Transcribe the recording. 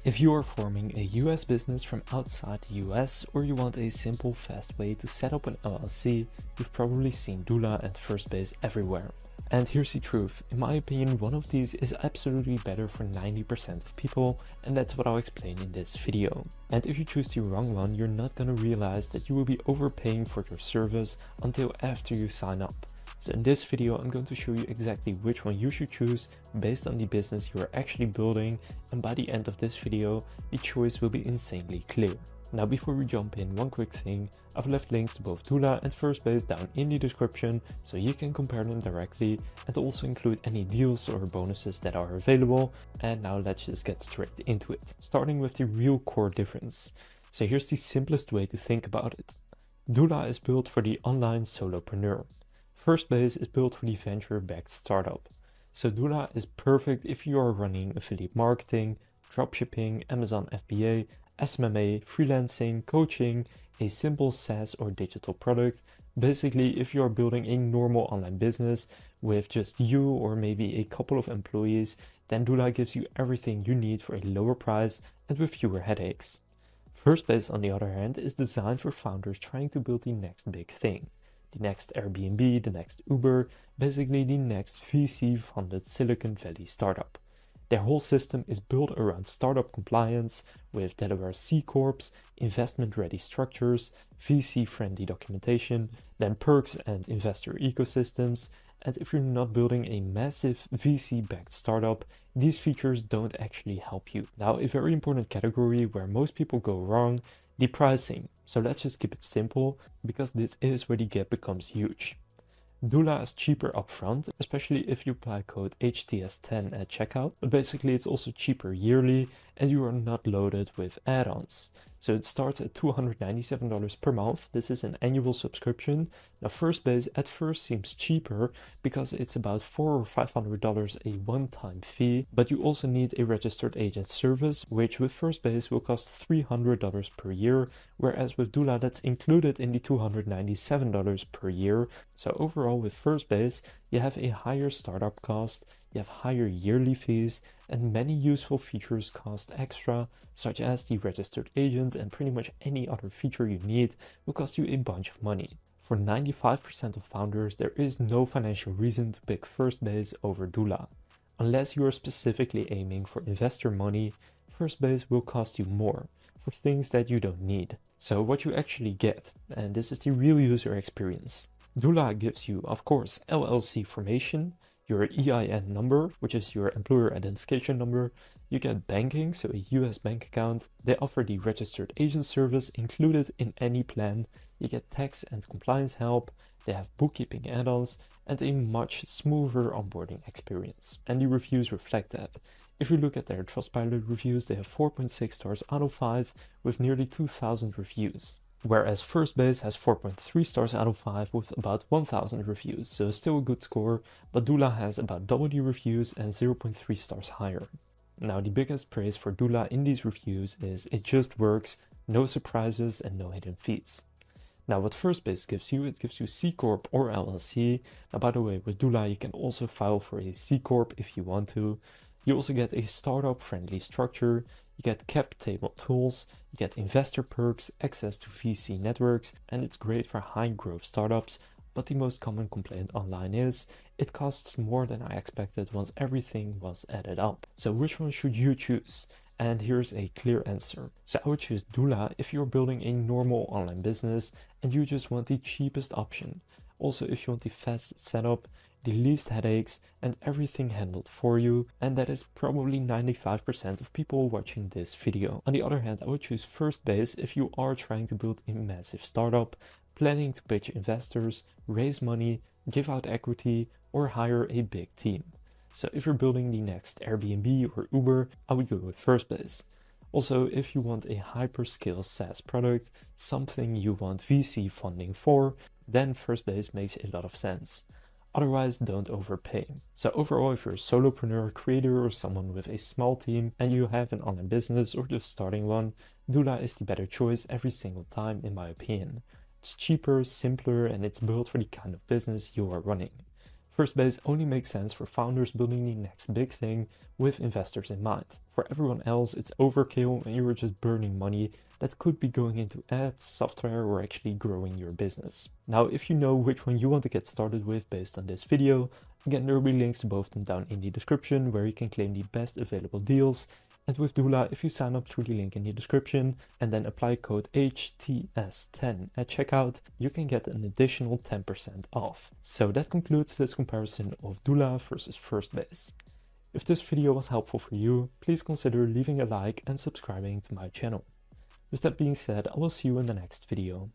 If you are forming a US business from outside the US, or you want a simple, fast way to set up an LLC, you've probably seen Doola and Firstbase everywhere. And here's the truth, in my opinion, one of these is absolutely better for 90% of people, and that's what I'll explain in this video. And if you choose the wrong one, you're not gonna realize that you will be overpaying for your service until after you sign up. So in this video, I'm going to show you exactly which one you should choose based on the business you are actually building, and by the end of this video, the choice will be insanely clear. Now before we jump in, one quick thing, I've left links to both Doola and Firstbase down in the description so you can compare them directly and also include any deals or bonuses that are available. And now let's just get straight into it, starting with the real core difference. So here's the simplest way to think about it. Doola is built for the online solopreneur. Firstbase is built for the venture-backed startup. So Doola is perfect if you are running affiliate marketing, dropshipping, Amazon FBA, SMMA, freelancing, coaching, a simple SaaS or digital product. Basically, if you are building a normal online business with just you or maybe a couple of employees, then Doola gives you everything you need for a lower price and with fewer headaches. Firstbase, on the other hand, is designed for founders trying to build the next big thing. The next Airbnb, the next Uber, basically the next VC-funded Silicon Valley startup. Their whole system is built around startup compliance with Delaware C Corps, investment-ready structures, VC-friendly documentation, then perks and investor ecosystems. And if you're not building a massive VC-backed startup, these features don't actually help you. Now, a very important category where most people go wrong, the pricing. So let's just keep it simple, because this is where the gap becomes huge. Doola is cheaper upfront, especially if you apply code HTS10 at checkout, but basically it's also cheaper yearly and you are not loaded with add-ons. So it starts at $297 per month. This is an annual subscription. Now Firstbase at first seems cheaper because it's about $400 or $500 a one-time fee, but you also need a registered agent service, which with Firstbase will cost $300 per year, whereas with Doola that's included in the $297 per year. So overall with Firstbase, you have a higher startup cost, you have higher yearly fees, and many useful features cost extra, such as the registered agent, and pretty much any other feature you need will cost you a bunch of money. For 95% of founders, there is no financial reason to pick Firstbase over Doola. Unless you are specifically aiming for investor money, Firstbase will cost you more for things that you don't need. So what you actually get, and this is the real user experience. Doola gives you, of course, LLC formation, your EIN number, which is your employer identification number. You get banking, so a US bank account. They offer the registered agent service included in any plan. You get tax and compliance help. They have bookkeeping add-ons and a much smoother onboarding experience. And the reviews reflect that. If you look at their Trustpilot reviews, they have 4.6 stars out of 5 with nearly 2,000 reviews. Whereas Firstbase has 4.3 stars out of 5 with about 1,000 reviews, so still a good score, but Doola has about double the reviews and 0.3 stars higher. Now the biggest praise for Doola in these reviews is it just works, no surprises and no hidden fees. Now what Firstbase gives you, it gives you C Corp or LLC. Now by the way, with Doola you can also file for a C Corp if you want to. You also get a startup friendly structure. You get cap table tools, you get investor perks, access to VC networks, and it's great for high growth startups. But the most common complaint online is it costs more than I expected once everything was added up. So which one should you choose? And here's a clear answer. So I would choose Doola if you're building a normal online business and you just want the cheapest option. Also, if you want the fastest setup, the least headaches, and everything handled for you, and that is probably 95% of people watching this video. On the other hand, I would choose Firstbase if you are trying to build a massive startup, planning to pitch investors, raise money, give out equity, or hire a big team. So if you're building the next Airbnb or Uber, I would go with Firstbase. Also, if you want a hyperscale SaaS product, something you want VC funding for, then Firstbase makes a lot of sense. Otherwise, don't overpay. So overall, if you're a solopreneur, creator, or someone with a small team and you have an online business or just starting one, Doola is the better choice every single time in my opinion. It's cheaper, simpler, and it's built for the kind of business you are running. Firstbase only makes sense for founders building the next big thing with investors in mind. For everyone else, it's overkill and you're just burning money that could be going into ads, software, or actually growing your business. Now, if you know which one you want to get started with based on this video, again, there will be links to both of them down in the description where you can claim the best available deals. And with Doola, if you sign up through the link in the description and then apply code HTS10 at checkout, you can get an additional 10% off. So that concludes this comparison of Doola versus Firstbase. If this video was helpful for you, please consider leaving a like and subscribing to my channel. With that being said, I will see you in the next video.